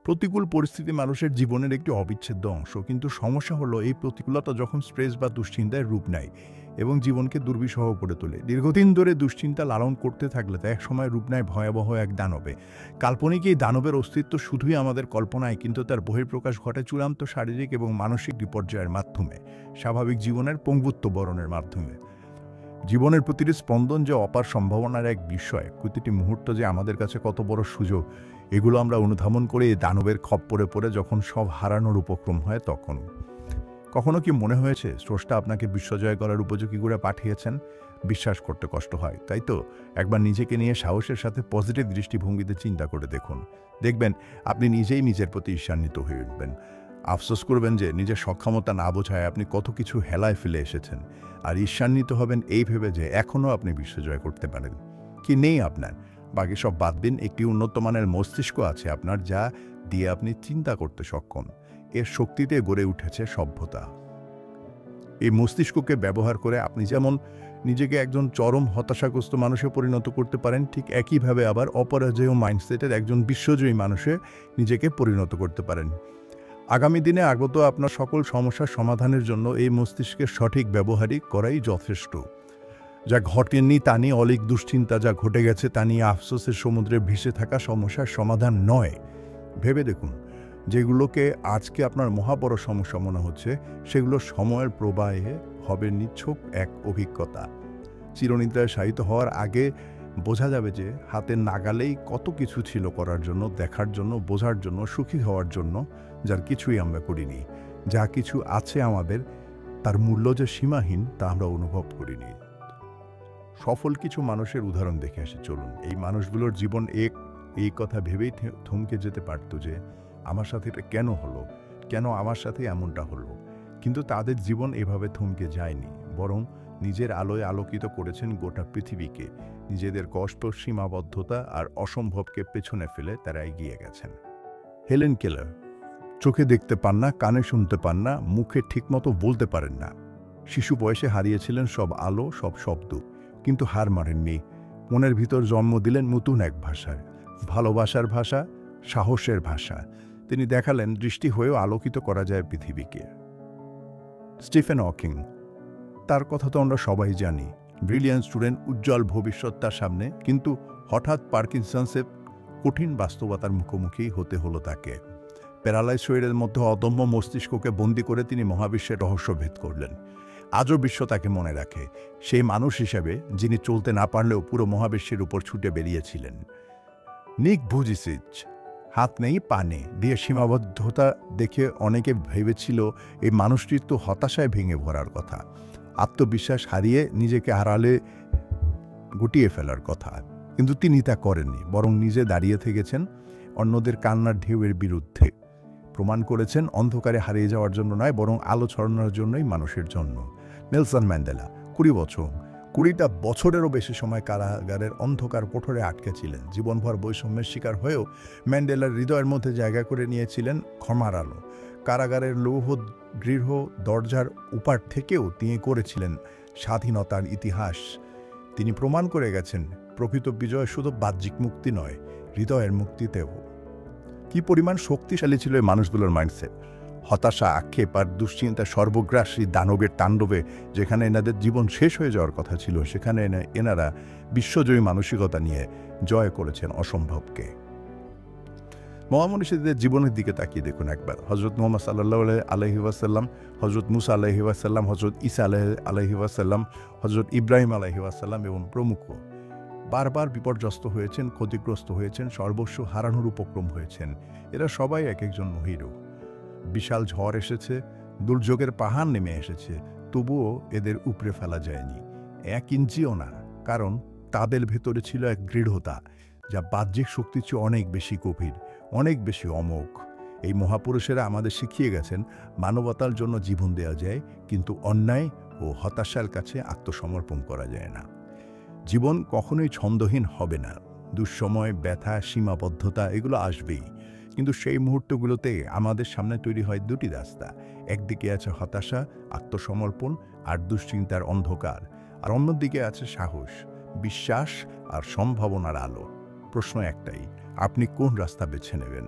প্রতিকূল পরিস্থিতি মানুষের জীবনের একটি অবিচ্ছেদ্য অংশ, কিন্তু সমস্যা হলো এই প্রতিকূলতা যখন স্ট্রেস বা দুশ্চিন্তায় রূপ নেয় এবং জীবনকে দুর্বিষহ করে তোলে। দীর্ঘদিন ধরে দুশ্চিন্তা লালন করতে থাকলে তা একসময় রূপ নেয় ভয়াবহ এক দানবে। কাল্পনিক এই দানবের অস্তিত্ব শুধুই আমাদের কল্পনায়, কিন্তু তার বহিঃপ্রকাশ ঘটে চূড়ান্ত শারীরিক এবং মানসিক বিপর্যয়ের মাধ্যমে, স্বাভাবিক জীবনের পঙ্গুত্ব বরণের মাধ্যমে। জীবনের প্রতিটি স্পন্দন যে অপার সম্ভাবনার এক বিষয়, প্রতিটি মুহূর্ত যে আমাদের কাছে কত বড় সুযোগ, এগুলো আমরা অনুধাবন করে এই দানবের খপ্পরে পড়ে যখন সব হারানোর উপক্রম হয় তখন। কখনো কি মনে হয়েছে স্রষ্টা আপনাকে বিশ্বজয় করার উপযোগী করে পাঠিয়েছেন? বিশ্বাস করতে কষ্ট হয়, তাই তো? একবার নিজেকে নিয়ে সাহসের সাথে পজিটিভ দৃষ্টিভঙ্গিতে চিন্তা করে দেখুন। দেখবেন আপনি নিজেই নিজের প্রতি ঈর্ষান্বিত হয়ে উঠবেন। আফসোস করবেন যে নিজের সক্ষমতা না বোঝায় আপনি কত কিছু হেলায় ফেলে এসেছেন। আর ঈর্ষান্বিত হবেন এই ভেবে যে এখনও আপনি বিশ্বজয় করতে পারেন। কি নেই আপনার? বাকি সব বাদ দিন, একটি উন্নত মানের মস্তিষ্ক আছে আপনার, যা দিয়ে আপনি চিন্তা করতে সক্ষম। এর শক্তিতে গড়ে উঠেছে সভ্যতা। এই মস্তিষ্ককে ব্যবহার করে আপনি যেমন নিজেকে একজন চরম হতাশাগ্রস্ত মানুষে পরিণত করতে পারেন, ঠিক একইভাবে আবার অপরাজেয় মাইন্ডসেটের একজন বিশ্বজয়ী মানুষে নিজেকে পরিণত করতে পারেন। আগামী দিনে আগত আপনার সকল সমস্যার সমাধানের জন্য এই মস্তিষ্কের সঠিক ব্যবহারই করাই যথেষ্ট। যা ঘটেনি তা নিয়ে অলিক দুশ্চিন্তা, যা ঘটে গেছে তা নিয়ে আফসোসের সমুদ্রে ভেসে থাকা সমস্যার সমাধান নয়। ভেবে দেখুন, যেগুলোকে আজকে আপনার মহাবড় সমস্যা মনে হচ্ছে, সেগুলো সময়ের প্রবাহে হবে নিছক এক অভিজ্ঞতা। চিরনিদ্রায় শায়িত হওয়ার আগে বোঝা যাবে যে হাতের নাগালেই কত কিছু ছিল করার জন্য, দেখার জন্য, বোঝার জন্য, সুখী হওয়ার জন্য, যার কিছুই আমরা করিনি। যা কিছু আছে আমাদের, তার মূল্য যে সীমাহীন তা আমরা অনুভব করিনি। সফল কিছু মানুষের উদাহরণ দেখে আসি চলুন। এই মানুষগুলোর জীবন এই কথা ভেবেই থমকে যেতে পারত যে আমার সাথে এটা কেন হলো, কেন আমার সাথে এমনটা হলো। কিন্তু তাদের জীবন এভাবে থমকে যায়নি, বরং নিজের আলোয় আলোকিত করেছেন গোটা পৃথিবীকে। নিজেদের কষ্ট, সীমাবদ্ধতা আর অসম্ভবকে পেছনে ফেলে তারা এগিয়ে গেছেন। হেলেন কেলার চোখে দেখতে পান না, কানে শুনতে পান না, মুখে ঠিকমতো বলতে পারেন না। শিশু বয়সে হারিয়েছিলেন সব আলো, সব শব্দ, কিন্তু হার মানেননি। মনের ভিতর জন্ম দিলেন নতুন এক ভাষার, ভালোবাসার ভাষা, সাহসের ভাষা। তিনি দেখালেন দৃষ্টি হয়েও আলোকিত করা যায় পৃথিবীকে। স্টিফেন হকিং, তার কথা তো আমরা সবাই জানি। ব্রিলিয়ান্ট স্টুডেন্ট, উজ্জ্বল ভবিষ্যৎ তার সামনে, কিন্তু হঠাৎ পার্কিনসন্সের কঠিন বাস্তবতার মুখোমুখি হতে হলো তাকে। প্যারালাইজ শরীরের মধ্যে অদম্য মস্তিষ্ককে বন্দি করে তিনি মহাবিশ্বের রহস্য ভেদ করলেন। আজও বিশ্ব তাকে মনে রাখে সেই মানুষ হিসেবে যিনি চলতে না পারলেও পুরো মহাবিশ্বের উপর ছুটে বেরিয়েছিলেন। নিক ভুজিচিচ, হাত নেই পা নেই দিয়ে সীমাবদ্ধতা দেখে অনেকে ভেবেছিল এই মানুষটির তো হতাশায় ভেঙে পড়ার কথা, আত্মবিশ্বাস হারিয়ে নিজেকে হারালে গুটিয়ে ফেলার কথা। কিন্তু তিনি তা করেননি, বরং নিজে দাঁড়িয়ে থেকেছেন অন্যদের কান্নার ঢেউয়ের বিরুদ্ধে। প্রমাণ করেছেন অন্ধকারে হারিয়ে যাওয়ার জন্য নয়, বরং আলো ছড়ানোর জন্যই মানুষের জন্য। নেলসন ম্যান্ডেলা 20 বছরেরও বেশি সময় কারাগারের অন্ধকার কোঠরে আটকে ছিলেন। জীবনভর বৈষম্যের শিকার হয়েও ম্যান্ডেলার হৃদয়ের মধ্যে জায়গা করে নিয়েছিলেন ক্ষমার আলো। কারাগারের লৌহ দৃঢ় দরজার উপার থেকেও তিনি করেছিলেন স্বাধীনতার ইতিহাস। তিনি প্রমাণ করে গেছেন প্রকৃত বিজয় শুধু বাহ্যিক মুক্তি নয়, হৃদয়ের মুক্তিতেও। কি পরিমাণ শক্তিশালী ছিল এই মানুষগুলোর মাইন্ডসেট! হতাশা, আক্ষেপ আর দুশ্চিন্তা সর্বগ্রাসী দানবের তাণ্ডবে যেখানে এনাদের জীবন শেষ হয়ে যাওয়ার কথা ছিল, সেখানে এনারা বিশ্বজয়ী মানসিকতা নিয়ে জয় করেছেন অসম্ভবকে। মহামনীষীদের জীবনের দিকে তাকিয়ে দেখুন একবার। হজরত মুহাম্মদ সাল্লাল্লাহু আলাইহি ওয়াসাল্লাম, হজরত মুসা আলাইহি ওয়াসাল্লাম, হজরত ঈসা আলাইহি ওয়াসাল্লাম, হজরত ইব্রাহিম আলাইহি ওয়াসাল্লাম এবং প্রমুখ বারবার বিপর্যস্ত হয়েছেন, ক্ষতিগ্রস্ত হয়েছেন, সর্বস্ব হারানোর উপক্রম হয়েছেন। এরা সবাই এক একজন হিরো। বিশাল ঝড় এসেছে, দুর্যোগের পাহাড় নেমে এসেছে, তবুও এদের উপড়ে ফেলা যায়নি, 1 ইঞ্চিও না। কারণ তাদের ভেতরে ছিল এক দৃঢ়তা, যা বাহ্যিক শক্তির চেয়ে অনেক বেশি গভীর, অনেক বেশি অমোঘ। এই মহাপুরুষেরা আমাদের শিখিয়ে গেছেন মানবতার জন্য জীবন দেওয়া যায়, কিন্তু অন্যায় ও হতাশার কাছে আত্মসমর্পণ করা যায় না। জীবন কখনোই ছন্দহীন হবে না। দুঃসময়, ব্যথা, সীমাবদ্ধতা এগুলো আসবেই, কিন্তু সেই মুহূর্তগুলোতে আমাদের সামনে তৈরি হয় দুটি রাস্তা। একদিকে আছে হতাশা, আত্মসমর্পণ আর দুশ্চিন্তার অন্ধকার, আর অন্যদিকে আছে সাহস, বিশ্বাস আর সম্ভাবনার আলো। প্রশ্ন একটাই, আপনি কোন রাস্তা বেছে নেবেন?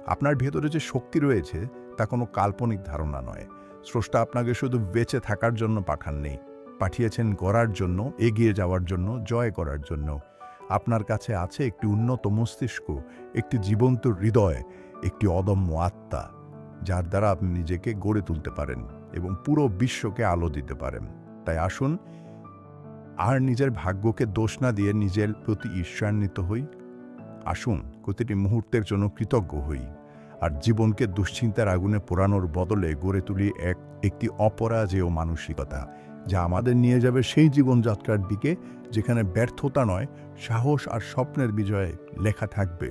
আপনার ভেতরে যে শক্তি রয়েছে তা কোনো কাল্পনিক ধারণা নয়। স্রষ্টা আপনাকে শুধু বেঁচে থাকার জন্য পাঠাননি, পাঠিয়েছেন গড়ার জন্য, এগিয়ে যাওয়ার জন্য, জয় করার জন্য। আপনার কাছে আছে একটি উন্নত মস্তিষ্ক, একটি জীবন্ত হৃদয়, একটি অদম্য আত্মা, যার দ্বারা আপনি নিজেকে গড়ে তুলতে পারেন এবং পুরো বিশ্বকে আলো দিতে পারেন। তাই আসুন আর নিজের ভাগ্যকে দোষ না দিয়ে নিজের প্রতি ঈর্ষান্বিত হই। আসুন প্রতিটি মুহূর্তের জন্য কৃতজ্ঞ হই, আর জীবনকে দুশ্চিন্তার আগুনে পোড়ানোর বদলে গড়ে তুলি একটি অপরাজেয় মানসিকতা, যা আমাদের নিয়ে যাবে সেই জীবনযাত্রার দিকে যেখানে ব্যর্থতা নয়, সাহস আর স্বপ্নের বিজয়ে লেখা থাকবে।